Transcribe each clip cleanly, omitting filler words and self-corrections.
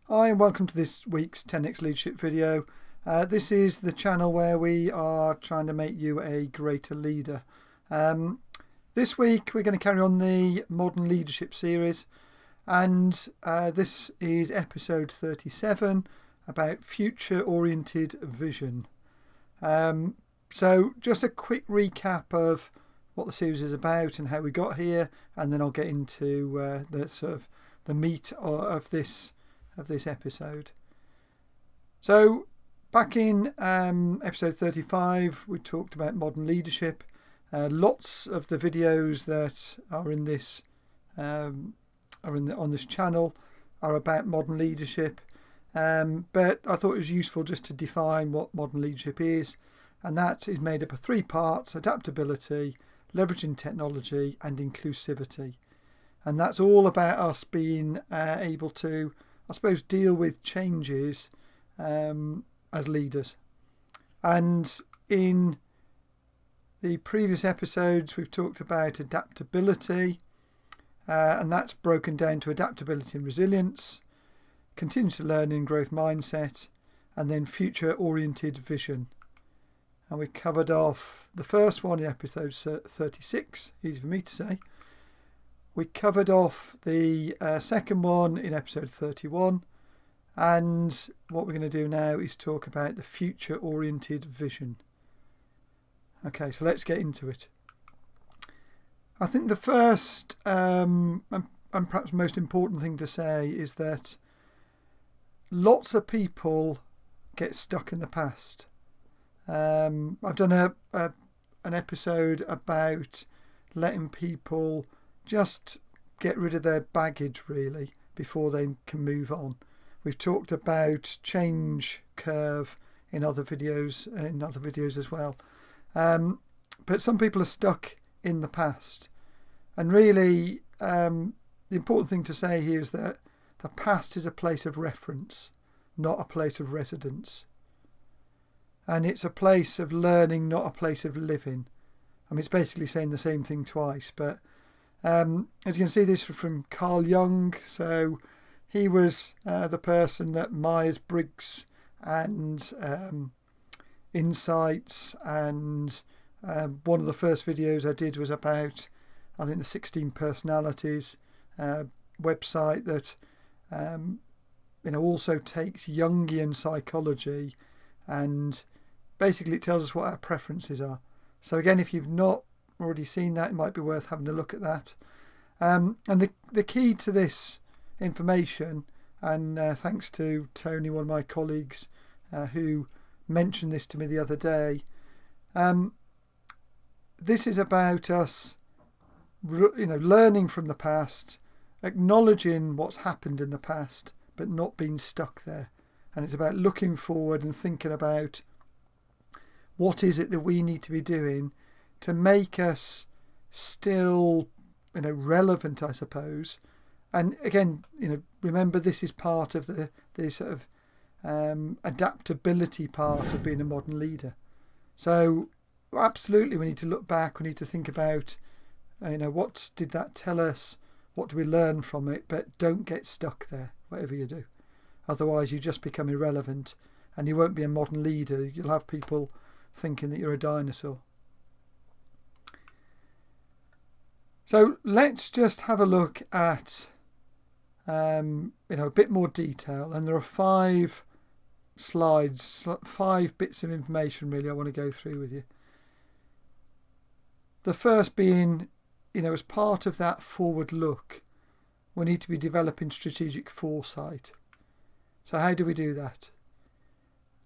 Hi and welcome to this week's 10x Leadership video. This is the channel where we are trying to make you a greater leader. This week we're going to carry on the Modern Leadership series, and this is episode 37 about future-oriented vision. So just a quick recap of what the series is about and how we got here, and then I'll get into the meat of this episode. So back in episode 35 we talked about modern leadership. Lots of the videos that are in this on this channel are about modern leadership, but I thought it was useful just to define what modern leadership is, and that is made up of 3 parts: adaptability, leveraging technology, and inclusivity. And that's all about us being able to, I suppose, deal with changes as leaders. And in the previous episodes we've talked about adaptability, and that's broken down to adaptability and resilience, continuous learning, growth mindset, and then future-oriented vision. And we covered off the first one in episode 36, easy for me to say. We covered off the second one in episode 31, and what we're going to do now is talk about the future-oriented vision. Okay, so let's get into it. I think the first and perhaps most important thing to say is that lots of people get stuck in the past. I've done an episode about letting people just get rid of their baggage really before they can move on. We've talked about change curve in other videos as well. But some people are stuck in the past, and really the important thing to say here is that the past is a place of reference, not a place of residence. And it's a place of learning, not a place of living. I mean, it's basically saying the same thing twice, but as you can see, this from Carl Jung. So he was the person that Myers-Briggs and Insights, and one of the first videos I did was about, I think, the 16 personalities website that also takes Jungian psychology, and basically it tells us what our preferences are. So again, if you've not already seen that, it might be worth having a look at that. And the key to this information, and thanks to Tony, one of my colleagues, who mentioned this to me the other day, this is about us learning from the past, acknowledging what's happened in the past, but not being stuck there. And it's about looking forward and thinking about what is it that we need to be doing to make us still relevant, I suppose. And again, remember, this is part of the sort of adaptability part of being a modern leader. So absolutely we need to look back, we need to think about what did that tell us, what do we learn from it, but don't get stuck there, whatever you do. Otherwise you just become irrelevant and you won't be a modern leader. You'll have people thinking that you're a dinosaur. So let's just have a look at a bit more detail, and there are 5 slides, 5 bits of information really I want to go through with you. The first being, as part of that forward look, we need to be developing strategic foresight. So how do we do that?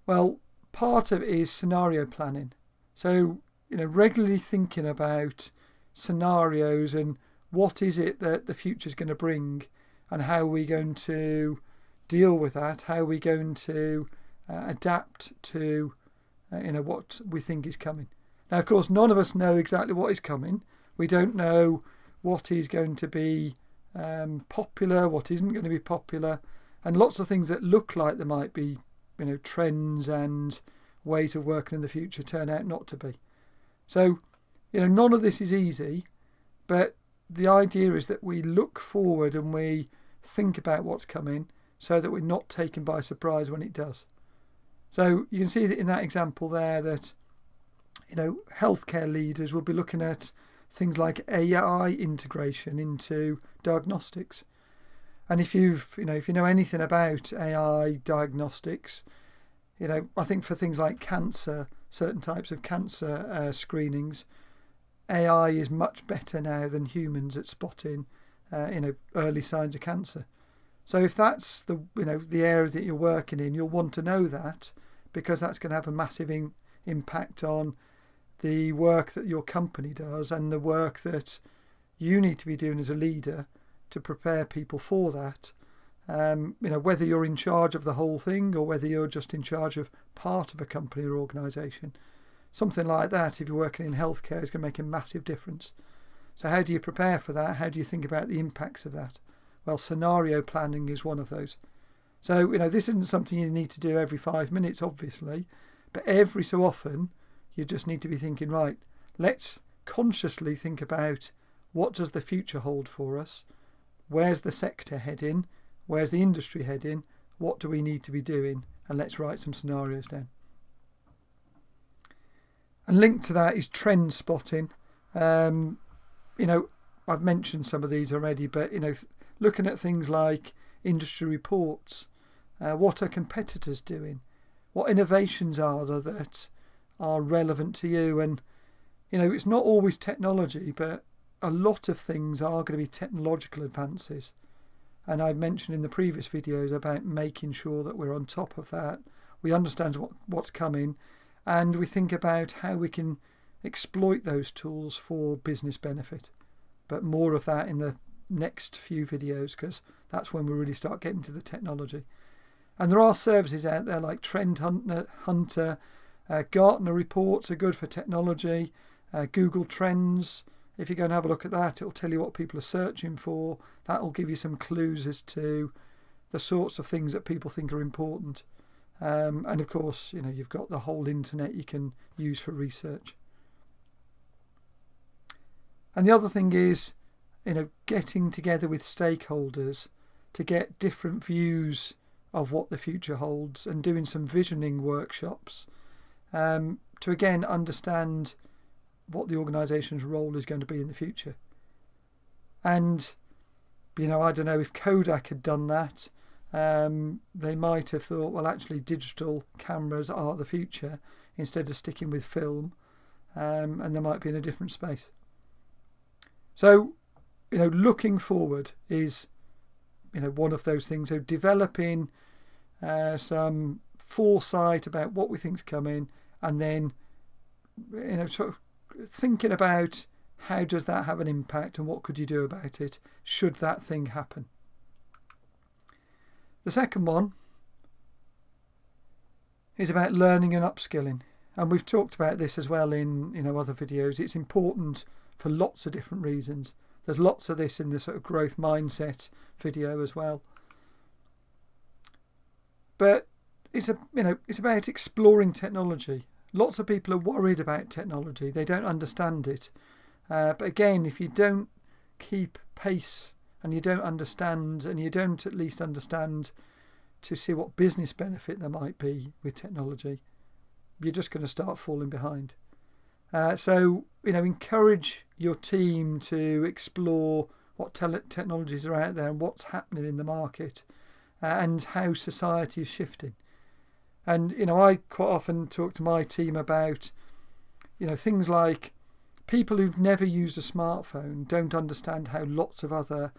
Well, part of it is scenario planning. So, regularly thinking about scenarios and what is it that the future is going to bring, and how are we going to deal with that, how are we going to adapt to what we think is coming. Now, of course, none of us know exactly what is coming. We don't know what is going to be popular, what isn't going to be popular, and lots of things that look like there might be trends and ways of working in the future turn out not to be. So none of this is easy, but the idea is that we look forward and we think about what's coming, so that we're not taken by surprise when it does. So you can see that in that example there that, healthcare leaders will be looking at things like AI integration into diagnostics. And if you know anything about AI diagnostics, I think for things like cancer, certain types of cancer screenings, AI is much better now than humans at spotting, early signs of cancer. So if that's the area that you're working in, you'll want to know that, because that's going to have a massive impact on the work that your company does and the work that you need to be doing as a leader to prepare people for that. Whether you're in charge of the whole thing or whether you're just in charge of part of a company or organisation, something like that, if you're working in healthcare, is going to make a massive difference. So how do you prepare for that? How do you think about the impacts of that? Well, scenario planning is one of those. So, this isn't something you need to do every 5 minutes, obviously, but every so often you just need to be thinking, right, let's consciously think about what does the future hold for us? Where's the sector heading? Where's the industry heading? What do we need to be doing? And let's write some scenarios down. And linked to that is trend spotting. I've mentioned some of these already, but, looking at things like industry reports, what are competitors doing? What innovations are there that are relevant to you? And, it's not always technology, but a lot of things are going to be technological advances. And I've mentioned in the previous videos about making sure that we're on top of that. We understand what's coming, and we think about how we can exploit those tools for business benefit. But more of that in the next few videos, because that's when we really start getting to the technology. And there are services out there like Trend Hunter, Gartner reports are good for technology, Google Trends. If you go and have a look at that, it'll tell you what people are searching for. That will give you some clues as to the sorts of things that people think are important. And of course, you've got the whole internet you can use for research. And the other thing is, getting together with stakeholders to get different views of what the future holds and doing some visioning workshops to again understand what the organisation's role is going to be in the future. And, I don't know, if Kodak had done that, they might have thought, well, actually digital cameras are the future instead of sticking with film, and they might be in a different space. So, looking forward is, one of those things. So developing some foresight about what we think's coming, and then, sort of thinking about how does that have an impact and what could you do about it should that thing happen. The second one is about learning and upskilling, and we've talked about this as well in other videos. It's important for lots of different reasons. There's lots of this in the sort of growth mindset video as well. But it's about exploring technology. Lots of people are worried about technology. They don't understand it. But again, if you don't keep pace and you don't understand, and you don't at least understand to see what business benefit there might be with technology, you're just going to start falling behind. So, encourage your team to explore what technologies are out there and what's happening in the market and how society is shifting. And, I quite often talk to my team about, things like people who've never used a smartphone don't understand how lots of other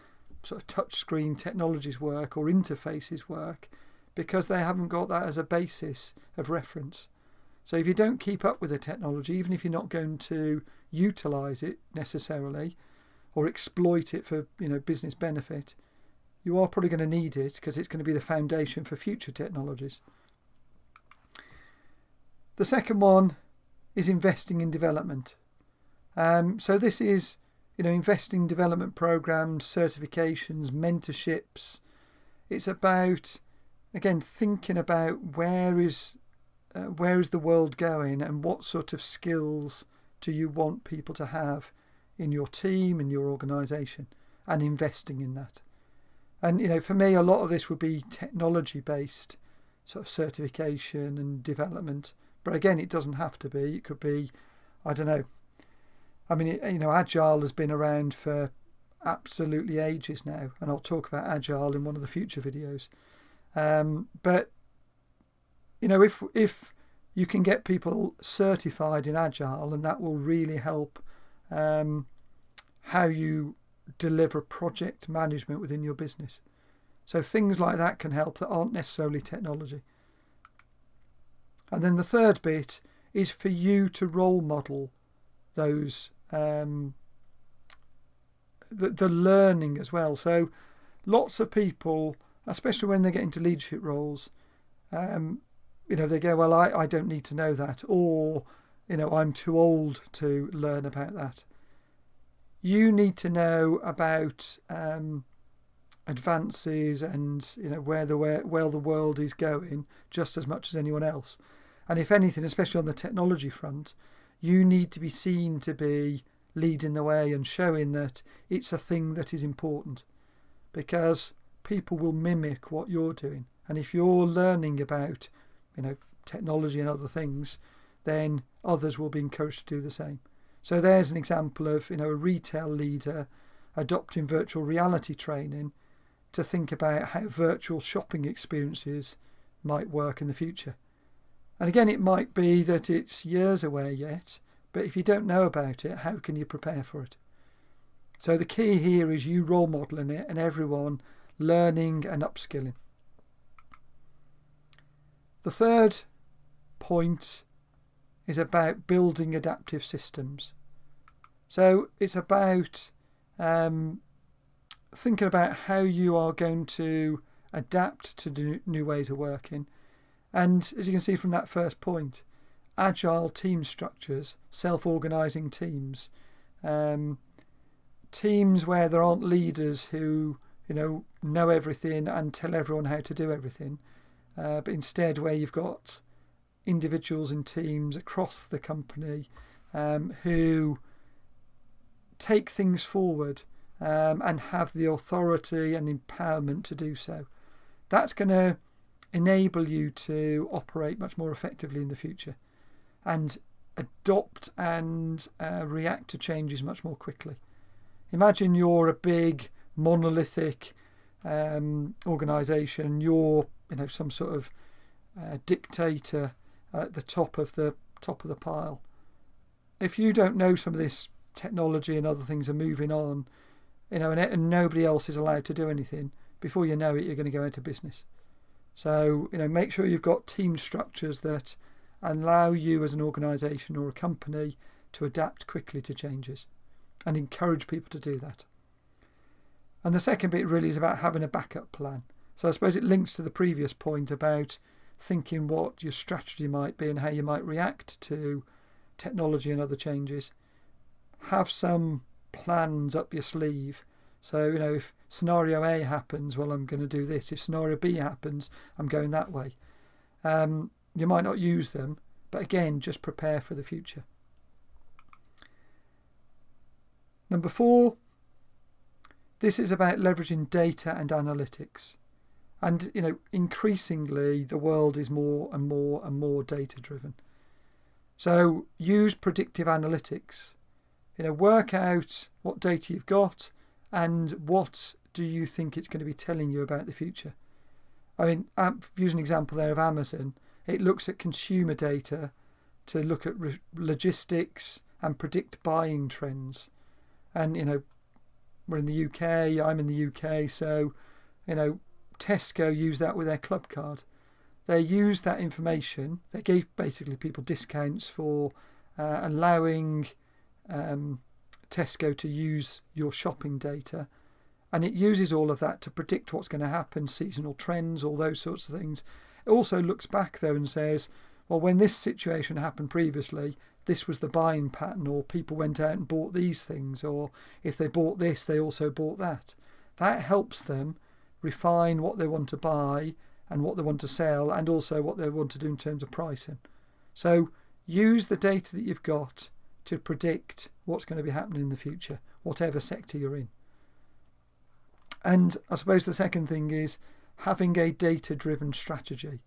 sort of touchscreen technologies work or interfaces work because they haven't got that as a basis of reference. So if you don't keep up with the technology, even if you're not going to utilise it necessarily or exploit it for business benefit, you are probably going to need it because it's going to be the foundation for future technologies. The second one is investing in development. So this is investing in development programs, certifications, mentorships. It's about, again, thinking about where is the world going and what sort of skills do you want people to have in your team, in your organisation, and investing in that. And for me, a lot of this would be technology based, sort of certification and development. But again, it doesn't have to be. It could be, I don't know. I mean, Agile has been around for absolutely ages now, and I'll talk about Agile in one of the future videos. But if you can get people certified in Agile, and that will really help how you deliver project management within your business. So things like that can help that aren't necessarily technology. And then the third bit is for you to role model those the learning as well. So lots of people, especially when they get into leadership roles, they go, well, I don't need to know that, or I'm too old to learn about that. You need to know about advances and where the world is going just as much as anyone else. And if anything, especially on the technology front, you need to be seen to be leading the way and showing that it's a thing that is important, because people will mimic what you're doing. And if you're learning about technology and other things, then others will be encouraged to do the same. So there's an example of a retail leader adopting virtual reality training to think about how virtual shopping experiences might work in the future. And again, it might be that it's years away yet, but if you don't know about it, how can you prepare for it? So the key here is you role modelling it and everyone learning and upskilling. The third point is about building adaptive systems. So it's about thinking about how you are going to adapt to new ways of working. And as you can see from that first point, agile team structures, self-organising teams, teams where there aren't leaders who know everything and tell everyone how to do everything, but instead where you've got individuals and teams across the company who take things forward and have the authority and empowerment to do so. That's going to enable you to operate much more effectively in the future and adopt and react to changes much more quickly. Imagine you're a big monolithic organisation. You're some sort of dictator at the top of the pile. If you don't know some of this technology and other things are moving on, and nobody else is allowed to do anything, before you know it, you're going to go into business. So make sure you've got team structures that allow you as an organisation or a company to adapt quickly to changes and encourage people to do that. And the second bit really is about having a backup plan. So I suppose it links to the previous point about thinking what your strategy might be and how you might react to technology and other changes. Have some plans up your sleeve. So, if scenario A happens, well, I'm going to do this. If scenario B happens, I'm going that way. You might not use them, but again, just prepare for the future. Number 4, this is about leveraging data and analytics. And, increasingly, the world is more and more and more data driven. So use predictive analytics. Work out what data you've got and what do you think it's going to be telling you about the future. I mean, use an example there of Amazon. It looks at consumer data to look at logistics and predict buying trends. And, we're in the UK, I'm in the UK, so, Tesco use that with their club card. They use that information. They gave basically people discounts for allowing Tesco to use your shopping data, and it uses all of that to predict what's going to happen, seasonal trends, all those sorts of things. It also looks back though and says, well, when this situation happened previously, this was the buying pattern, or people went out and bought these things, or if they bought this, they also bought that. That helps them refine what they want to buy and what they want to sell, and also what they want to do in terms of pricing. So use the data that you've got to predict what's going to be happening in the future, whatever sector you're in. And I suppose the second thing is having a data-driven strategy.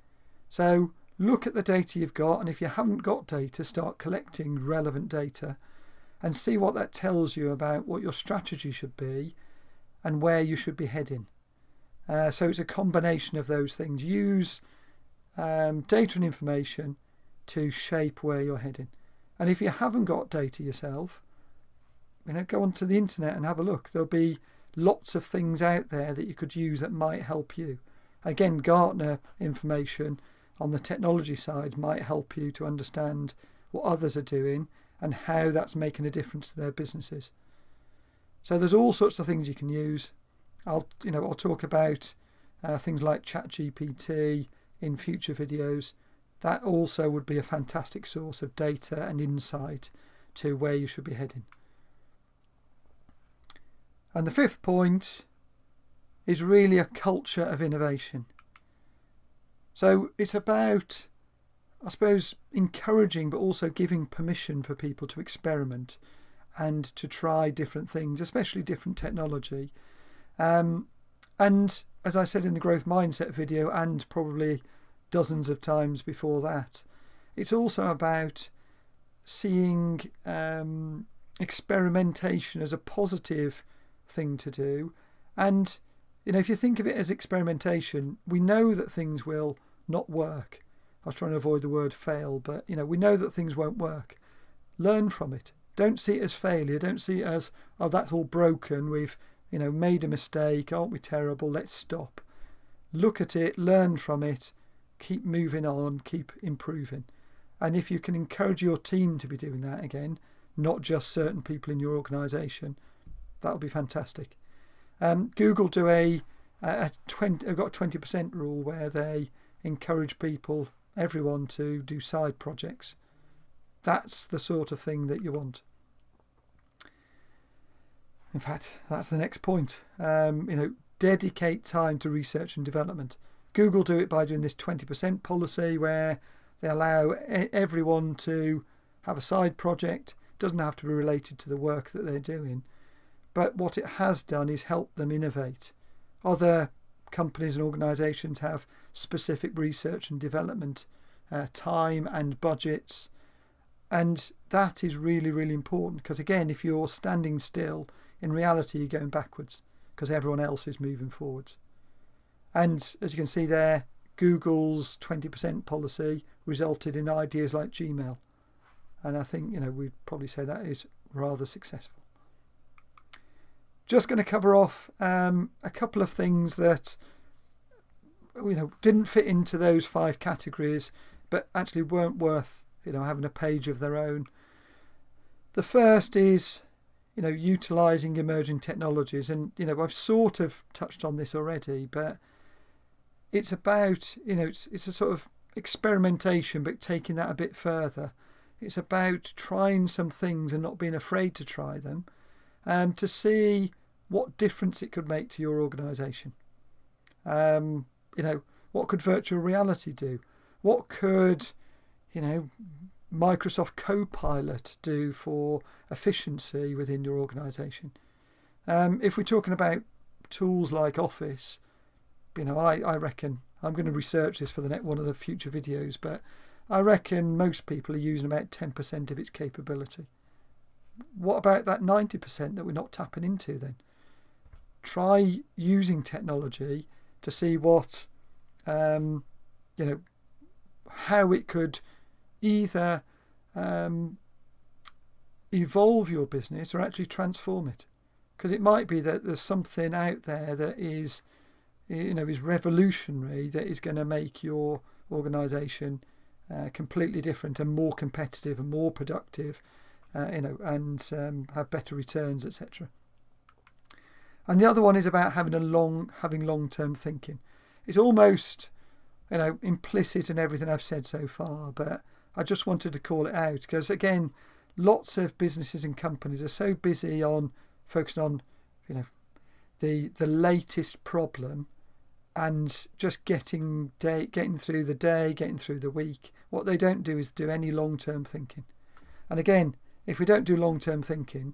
So look at the data you've got, and if you haven't got data, start collecting relevant data and see what that tells you about what your strategy should be and where you should be heading. So it's a combination of those things. Use data and information to shape where you're heading. And if you haven't got data yourself, go onto the internet and have a look. There'll be lots of things out there that you could use that might help you. Again, Gartner information on the technology side might help you to understand what others are doing and how that's making a difference to their businesses. So there's all sorts of things you can use. I'll talk about things like ChatGPT in future videos. That also would be a fantastic source of data and insight to where you should be heading. And the fifth point is really a culture of innovation. So it's about, I suppose, encouraging but also giving permission for people to experiment and to try different things, especially different technology. And as I said in the growth mindset video, and probably dozens of times before that, it's also about seeing experimentation as a positive thing to do. And if you think of it as experimentation, we know that things will not work. I was trying to avoid the word fail, but we know that things won't work. Learn from it. Don't see it as failure. Don't see it as, oh, that's all broken. We've made a mistake. Aren't we terrible? Let's stop. Look at it, learn from it, keep moving on, keep improving. And if you can encourage your team to be doing that again, not just certain people in your organisation, that'll be fantastic. Google do have got a 20% rule where they encourage everyone to do side projects. That's the sort of thing that you want. In fact, that's the next point. Dedicate time to research and development. Google do it by doing this 20% policy where they allow everyone to have a side project. It doesn't have to be related to the work that they're doing. But what it has done is help them innovate. Other companies and organisations have specific research and development time and budgets. And that is really, really important because, again, if you're standing still, in reality, you're going backwards because everyone else is moving forwards. And as you can see there, Google's 20% policy resulted in ideas like Gmail. And I think, we'd probably say that is rather successful. Just going to cover off a couple of things that didn't fit into those 5 categories, but actually weren't worth having a page of their own. The first is utilising emerging technologies, and I've sort of touched on this already, but it's about it's a sort of experimentation, but taking that a bit further. It's about trying some things and not being afraid to try them, to see what difference it could make to your organisation. What could virtual reality do? What could Microsoft Copilot do for efficiency within your organisation? If we're talking about tools like Office, I reckon, I'm going to research this for one of the future videos, but I reckon most people are using about 10% of its capability. What about that 90% that we're not tapping into then? Try using technology to see what, how it could either evolve your business or actually transform it. Because it might be that there's something out there that is revolutionary, that is going to make your organisation completely different and more competitive and more productive, and have better returns, etc. And the other one is about having long-term thinking. It's almost implicit in everything I've said so far, but I just wanted to call it out because, again, lots of businesses and companies are so busy on focusing on the latest problem and just getting through the day, getting through the week. What they don't do is do any long-term thinking. And again, if we don't do long-term thinking,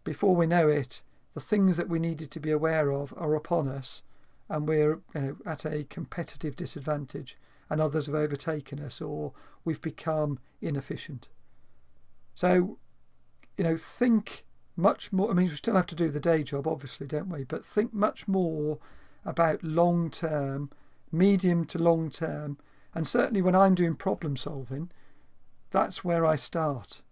before we know it, the things that we needed to be aware of are upon us, and we're at a competitive disadvantage, and others have overtaken us, or we've become inefficient. So, think much more. I mean, we still have to do the day job, obviously, don't we? But think much more about long term, medium to long term, and certainly when I'm doing problem solving, that's where I start.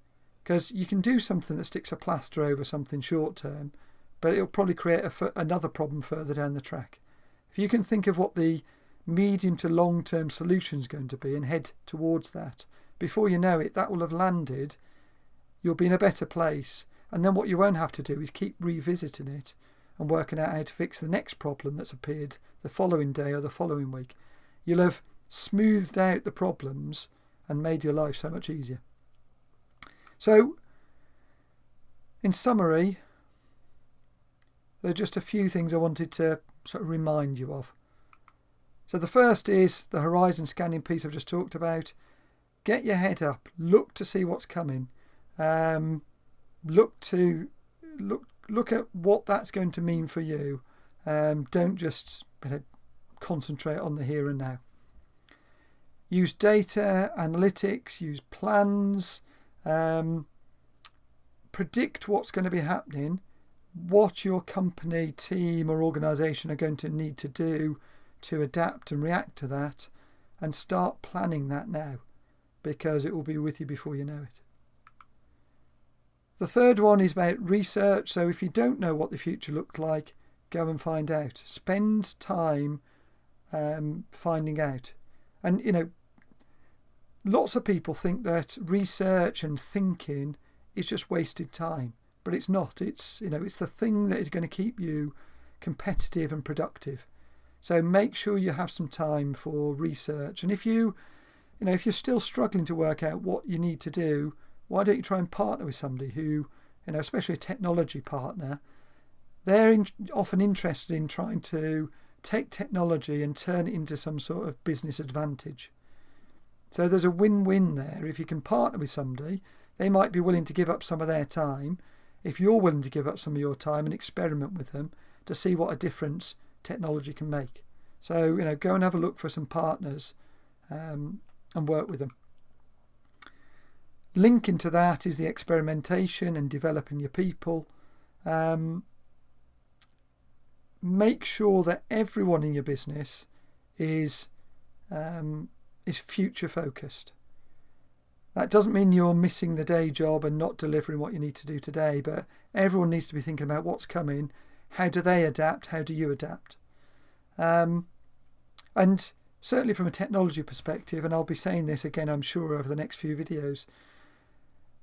Because you can do something that sticks a plaster over something short term, but it'll probably create another problem further down the track. If you can think of what the medium to long term solution is going to be and head towards that, before you know it, that will have landed. You'll be in a better place. And then what you won't have to do is keep revisiting it and working out how to fix the next problem that's appeared the following day or the following week. You'll have smoothed out the problems and made your life so much easier. So, in summary, there are just a few things I wanted to sort of remind you of. So the first is the horizon scanning piece I've just talked about. Get your head up, look to see what's coming. Look at what that's going to mean for you. Don't just concentrate on the here and now. Use data, analytics, use plans, predict what's going to be happening, what your company, team or organisation are going to need to do to adapt and react to that, and start planning that now, because it will be with you before you know it. The third one is about research. So if you don't know what the future looked like, go and find out. Spend time finding out. And, lots of people think that research and thinking is just wasted time, but it's not. It's the thing that is going to keep you competitive and productive. So make sure you have some time for research. And if you're still struggling to work out what you need to do, why don't you try and partner with somebody who, especially a technology partner, they're often interested in trying to take technology and turn it into some sort of business advantage. So there's a win-win there. If you can partner with somebody, they might be willing to give up some of their time. If you're willing to give up some of your time and experiment with them to see what a difference technology can make. So, go and have a look for some partners and work with them. Linking to that is the experimentation and developing your people. Make sure that everyone in your business is future focused. That doesn't mean you're missing the day job and not delivering what you need to do today, but everyone needs to be thinking about what's coming. How do they adapt? How do you adapt? And certainly from a technology perspective, and I'll be saying this again, I'm sure, over the next few videos,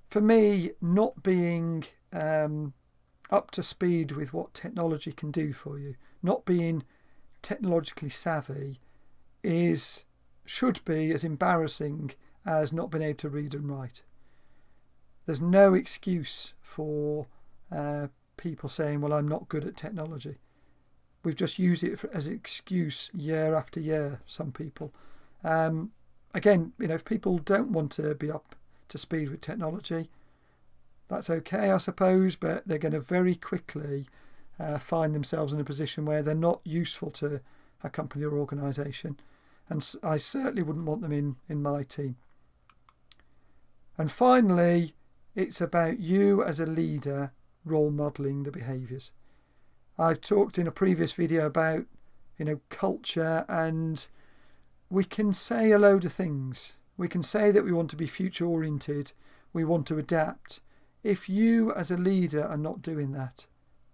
for me, not being up to speed with what technology can do for you, not being technologically savvy, should be as embarrassing as not being able to read and write. There's no excuse for people saying, well, I'm not good at technology. We've just used it as an excuse year after year, some people. Again, if people don't want to be up to speed with technology, that's okay, I suppose, but they're going to very quickly find themselves in a position where they're not useful to a company or organisation. And I certainly wouldn't want them in my team. And finally, it's about you as a leader role modelling the behaviours. I've talked in a previous video about culture, and we can say a load of things. We can say that we want to be future oriented, we want to adapt. If you as a leader are not doing that,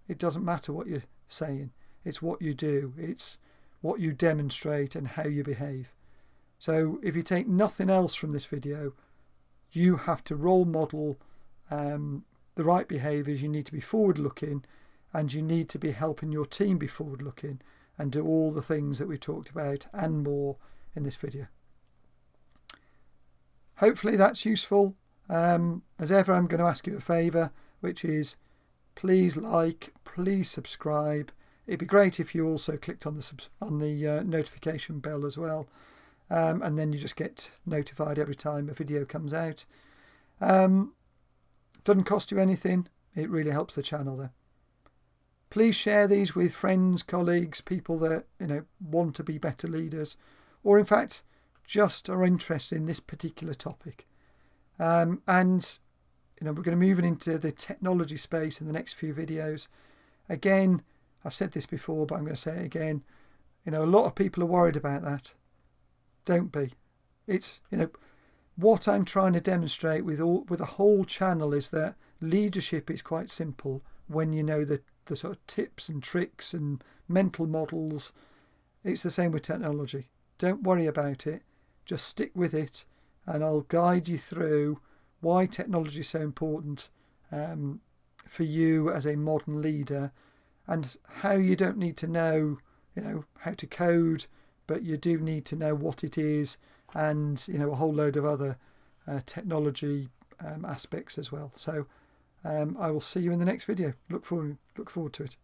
it doesn't matter what you're saying. It's what you do. It's what you demonstrate and how you behave. So if you take nothing else from this video, you have to role model the right behaviours. You need to be forward looking, and you need to be helping your team be forward looking and do all the things that we talked about and more in this video. Hopefully that's useful. As ever, I'm going to ask you a favour, which is please like, please subscribe. It'd be great if you also clicked on the notification bell as well, and then you just get notified every time a video comes out. Doesn't cost you anything. It really helps the channel there. Please share these with friends, colleagues, people that want to be better leaders, or in fact just are interested in this particular topic. And we're going to move into the technology space in the next few videos. Again, I've said this before, but I'm going to say it again. A lot of people are worried about that. Don't be. It's what I'm trying to demonstrate with the whole channel is that leadership is quite simple when you know the sort of tips and tricks and mental models. It's the same with technology. Don't worry about it. Just stick with it, and I'll guide you through why technology is so important for you as a modern leader, and how you don't need to know how to code, but you do need to know what it is, and a whole load of other technology aspects as well. So I will see you in the next video. Look forward to it.